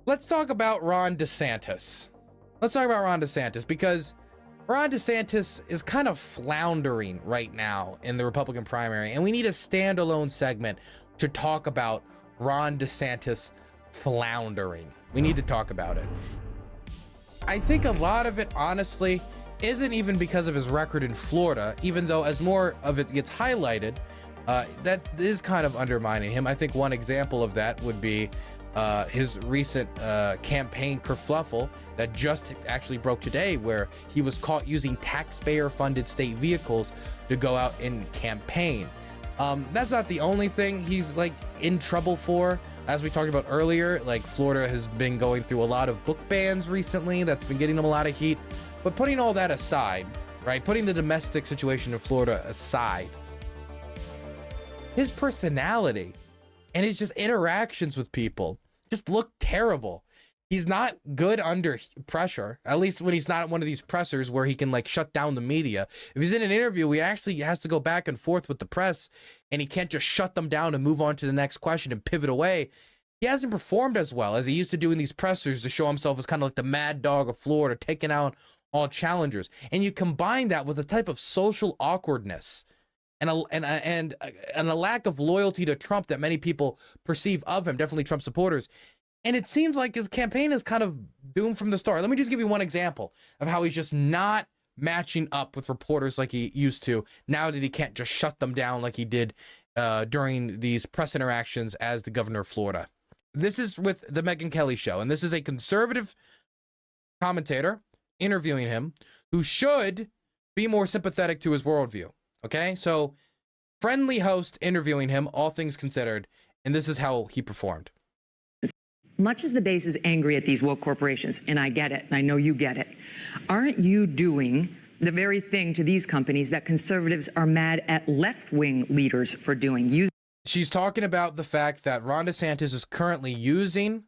Let's talk about Ron DeSantis. Let's talk about Ron DeSantis, because Ron DeSantis is kind of floundering right now in the Republican primary, and we need a standalone segment to talk about Ron DeSantis floundering. We need to talk about it. I think a lot of it, honestly, isn't even because of his record in Florida, even though as more of it gets highlighted, that is kind of undermining him. I think one example of that would be his recent campaign kerfluffle that just actually broke today, where he was caught using taxpayer-funded state vehicles to go out and campaign. That's not the only thing he's like in trouble for. As we talked about earlier, like Florida has been going through a lot of book bans recently. That's been getting him a lot of heat. But putting all that aside, right? Putting the domestic situation in Florida aside, his personality and his just interactions with people just look terrible. He's not good under pressure, at least when he's not at one of these pressers where he can like shut down the media. If he's in an interview, he actually has to go back and forth with the press, and he can't just shut them down and move on to the next question and pivot away. He hasn't performed as well as he used to do in these pressers to show himself as kind of like the mad dog of Florida, taking out all challengers. And you combine that with a type of social awkwardness and a lack of loyalty to Trump that many people perceive of him, definitely Trump supporters. And it seems like his campaign is kind of doomed from the start. Let me just give you one example of how he's just not matching up with reporters like he used to, now that he can't just shut them down like he did during these press interactions as the governor of Florida. This is with the Megyn Kelly show, and this is a conservative commentator interviewing him who should be more sympathetic to his worldview. Okay, so friendly host interviewing him, all things considered, and this is how he performed. Much as the base is angry at these woke corporations, and I get it, and I know you get it, aren't you doing the very thing to these companies that conservatives are mad at left-wing leaders for doing? She's talking about the fact that Ron DeSantis is currently using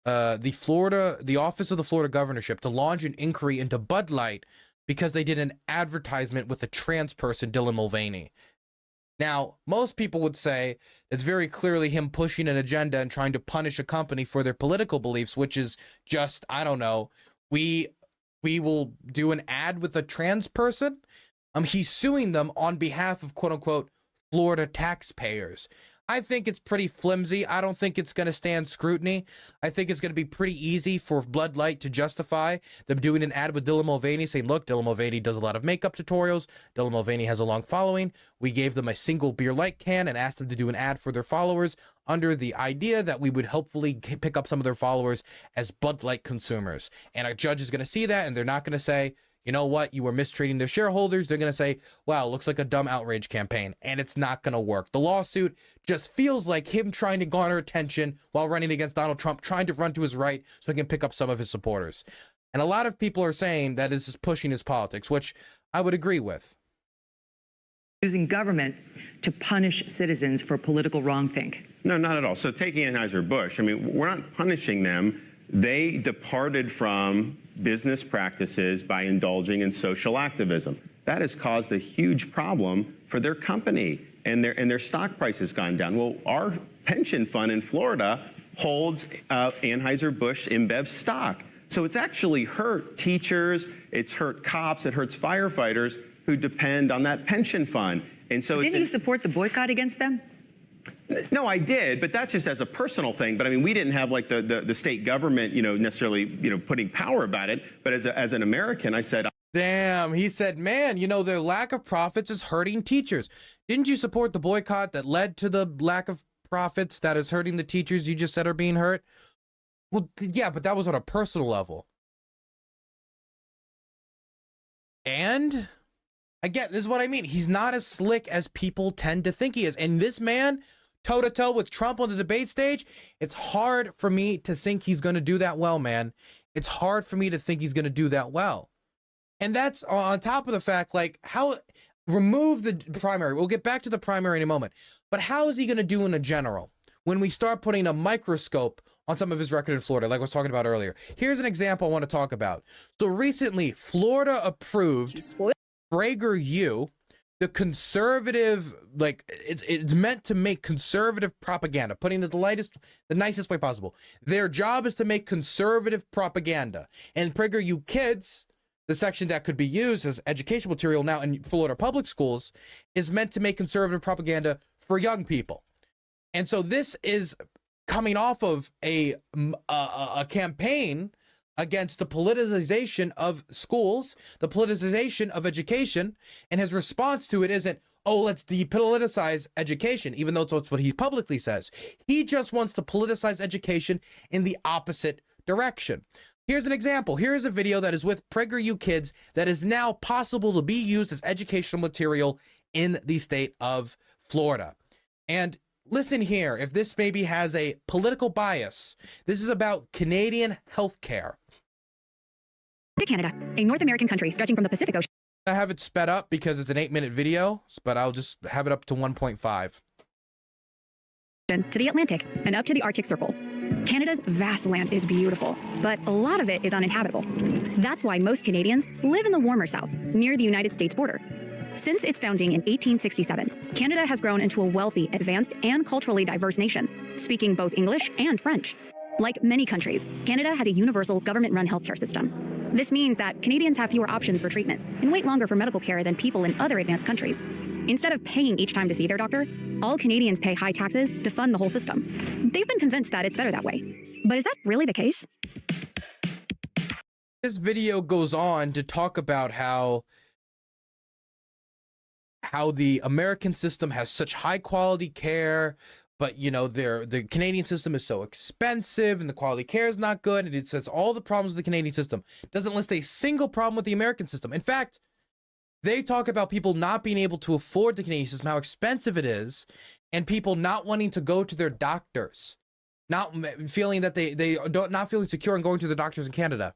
the office of the Florida governorship to launch an inquiry into Bud Light because they did an advertisement with a trans person, Dylan Mulvaney. Now, most people would say it's very clearly him pushing an agenda and trying to punish a company for their political beliefs, which is just, I don't know, we will do an ad with a trans person. He's suing them on behalf of quote unquote Florida taxpayers. I think it's pretty flimsy. I don't think it's going to stand scrutiny. I think it's going to be pretty easy for Bud Light to justify them doing an ad with Dylan Mulvaney saying, look, Dylan Mulvaney does a lot of makeup tutorials. Dylan Mulvaney has a long following. We gave them a single beer light can and asked them to do an ad for their followers under the idea that we would hopefully pick up some of their followers as Bud Light consumers. And a judge is going to see that, and they're not going to say, you know what, you were mistreating their shareholders. They're going to say, wow, looks like a dumb outrage campaign, and it's not going to work. The lawsuit just feels like him trying to garner attention while running against Donald Trump, trying to run to his right so he can pick up some of his supporters. And a lot of people are saying that this is pushing his politics, which I would agree with. Using government to punish citizens for political wrongthink. No, not at all. So taking Anheuser-Busch, I mean, we're not punishing them. They departed from business practices by indulging in social activism. That has caused a huge problem for their company, and their stock price has gone down. Well, our pension fund in Florida holds Anheuser-Busch InBev stock. So it's actually hurt teachers, it's hurt cops, it hurts firefighters who depend on that pension fund. And so didn't you support the boycott against them? No, I did, but that's just as a personal thing. But I mean, we didn't have like the state government, necessarily, putting power about it. But as an American, I said, damn, he said, man, their lack of profits is hurting teachers. Didn't you support the boycott that led to the lack of profits that is hurting the teachers you just said are being hurt? Well, yeah, but that was on a personal level. And again, this is what I mean. He's not as slick as people tend to think he is. And this man, toe-to-toe with Trump on the debate stage, it's hard for me to think he's going to do that well, man. It's hard for me to think he's going to do that well. And that's on top of the fact, like, how remove the primary. We'll get back to the primary in a moment. But how is he going to do in a general when we start putting a microscope on some of his record in Florida, like I was talking about earlier? Here's an example I want to talk about. So recently, Florida approved PragerU, the conservative, like it's meant to make conservative propaganda, putting it the nicest way possible. Their job is to make conservative propaganda. And PragerU Kids, the section that could be used as educational material now in Florida public schools, is meant to make conservative propaganda for young people. And so this is coming off of a campaign against the politicization of schools, the politicization of education, and his response to it isn't, oh, let's depoliticize education, even though it's what he publicly says. He just wants to politicize education in the opposite direction. Here's an example. Here is a video that is with PragerU Kids that is now possible to be used as educational material in the state of Florida. And listen here, if this maybe has a political bias, this is about Canadian healthcare. To Canada, a North American country stretching from the Pacific Ocean. I have it sped up because it's an 8-minute video, but I'll just have it up to 1.5. To the Atlantic and up to the Arctic Circle. Canada's vast land is beautiful, but a lot of it is uninhabitable. That's why most Canadians live in the warmer South, near the United States border. Since its founding in 1867, Canada has grown into a wealthy, advanced, and culturally diverse nation, speaking both English and French. Like many countries, Canada has a universal government-run healthcare system. This means that Canadians have fewer options for treatment and wait longer for medical care than people in other advanced countries. Instead of paying each time to see their doctor, all Canadians pay high taxes to fund the whole system. They've been convinced that it's better that way. But is that really the case? This video goes on to talk about how the American system has such high quality care, but you know, the Canadian system is so expensive and the quality care is not good, and it says all the problems with the Canadian system. Doesn't list a single problem with the American system. In fact, they talk about people not being able to afford the Canadian system, how expensive it is, and people not wanting to go to their doctors, not feeling that not feeling secure in going to the doctors in Canada.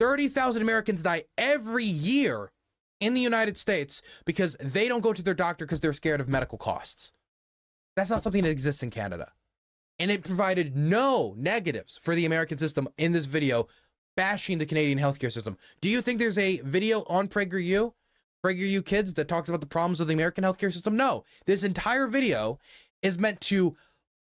30,000 Americans die every year in the United States because they don't go to their doctor because they're scared of medical costs. That's not something that exists in Canada. And it provided no negatives for the American system in this video, bashing the Canadian healthcare system. Do you think there's a video on PragerU Kids, that talks about the problems of the American healthcare system? No. This entire video is meant to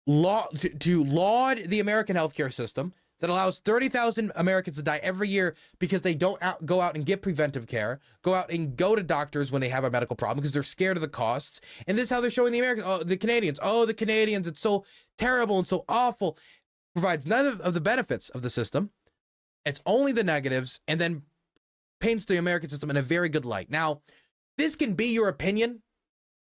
laud the American healthcare system that allows 30,000 Americans to die every year because they don't go out and get preventive care, go out and go to doctors when they have a medical problem because they're scared of the costs. And this is how they're showing the Canadians, it's so terrible and so awful. Provides none of the benefits of the system. It's only the negatives, and then paints the American system in a very good light. Now, this can be your opinion,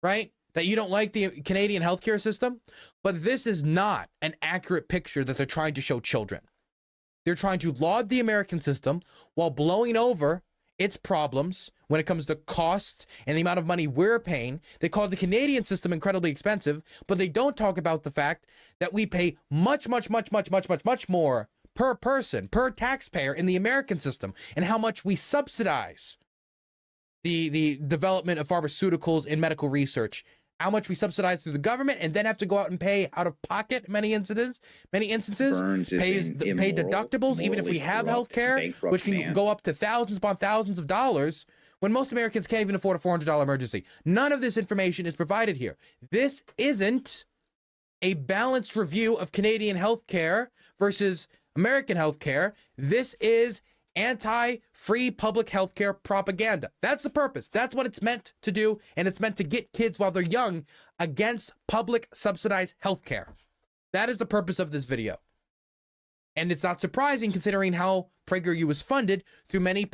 right? That you don't like the Canadian healthcare system, but this is not an accurate picture that they're trying to show children. They're trying to laud the American system while blowing over its problems when it comes to cost and the amount of money we're paying. They call the Canadian system incredibly expensive, but they don't talk about the fact that we pay much more per person, per taxpayer in the American system, and how much we subsidize the development of pharmaceuticals and medical research, how much we subsidize through the government and then have to go out and pay out of pocket in many instances, pay deductibles, even if we have health care, which can go up to thousands upon thousands of dollars, when most Americans can't even afford a $400 emergency. None of this information is provided here. This isn't a balanced review of Canadian healthcare versus American healthcare. This is anti-free public healthcare propaganda. That's the purpose. That's what it's meant to do, and it's meant to get kids while they're young against public subsidized healthcare. That is the purpose of this video. And it's not surprising considering how PragerU is funded through many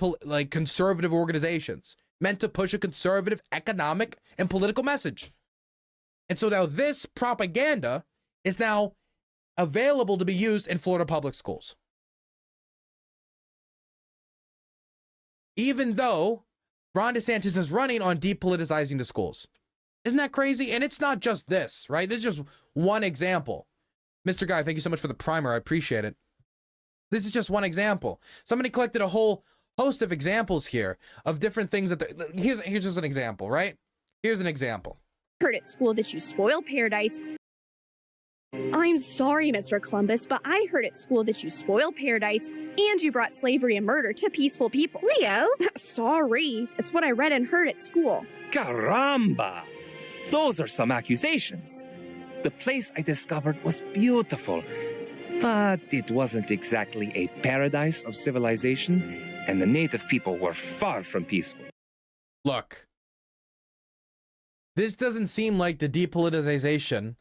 conservative organizations meant to push a conservative economic and political message. And so now this propaganda is now available to be used in Florida public schools. Even though Ron DeSantis is running on depoliticizing the schools. Isn't that crazy? And it's not just this, right? This is just one example. Mr. Guy, thank you so much for the primer. I appreciate it. This is just one example. Somebody collected a whole host of examples here of different things that here's just an example, right? Here's an example. Heard at school that you spoil paradise. I'm sorry, Mr. Columbus, but I heard at school that you spoiled paradise and you brought slavery and murder to peaceful people. Leo? Sorry. It's what I read and heard at school. Caramba! Those are some accusations. The place I discovered was beautiful, but it wasn't exactly a paradise of civilization, and the native people were far from peaceful. Look, this doesn't seem like the depoliticization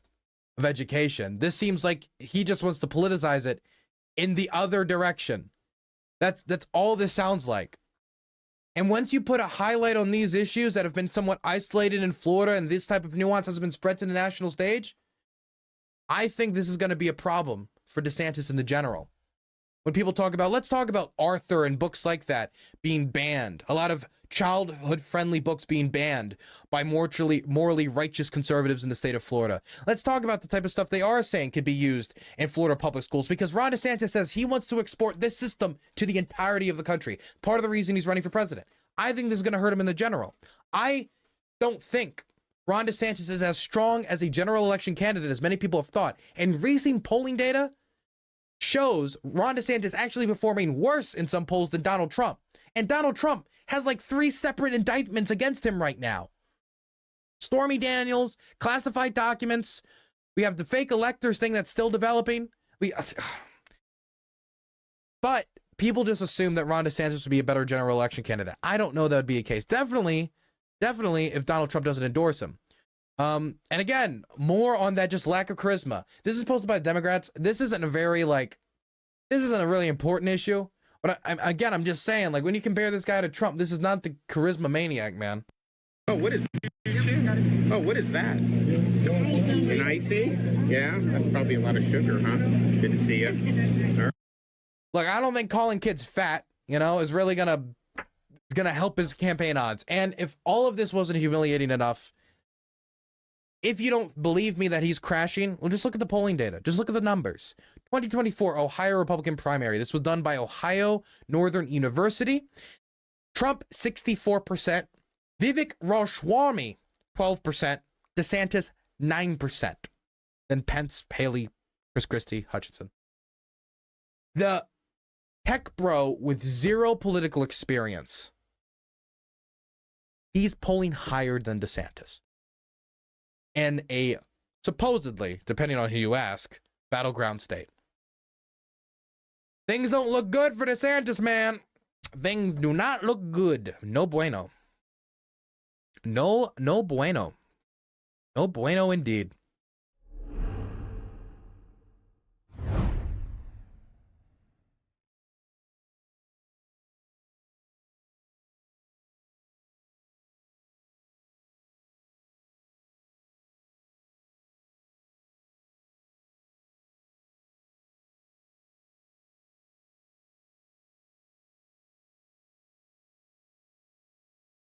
of education. This seems like he just wants to politicize it in the other direction. That's all this sounds like. And once you put a highlight on these issues that have been somewhat isolated in Florida and this type of nuance has been spread to the national stage, I think this is going to be a problem for DeSantis in the general. When people talk about, let's talk about Arthur and books like that being banned, a lot of childhood-friendly books being banned by morally righteous conservatives in the state of Florida. Let's talk about the type of stuff they are saying could be used in Florida public schools, because Ron DeSantis says he wants to export this system to the entirety of the country. Part of the reason he's running for president. I think this is going to hurt him in the general. I don't think Ron DeSantis is as strong as a general election candidate as many people have thought. And recent polling data shows Ron DeSantis actually performing worse in some polls than Donald Trump. And Donald Trump has like 3 separate indictments against him right now. Stormy Daniels, classified documents. We have the fake electors thing that's still developing. But people just assume that Ron DeSantis would be a better general election candidate. I don't know that would be a case. Definitely if Donald Trump doesn't endorse him. And again, more on that just lack of charisma. This is posted by Democrats. This isn't a really important issue. But I'm just saying, like, when you compare this guy to Trump, this is not the charisma maniac, man. Oh, what is that? An icy? Yeah, that's probably a lot of sugar, huh? Good to see you. Look, I don't think calling kids fat, is really gonna help his campaign odds. And if all of this wasn't humiliating enough, if you don't believe me that he's crashing, well, just look at the polling data. Just look at the numbers. 2024 Ohio Republican primary. This was done by Ohio Northern University. Trump, 64%. Vivek Ramaswamy, 12%. DeSantis, 9%. Then Pence, Haley, Chris Christie, Hutchinson. The tech bro with 0 political experience, he's polling higher than DeSantis. And a supposedly, depending on who you ask, battleground state. Things don't look good for DeSantis, man. Things do not look good. No bueno. No bueno. No bueno indeed.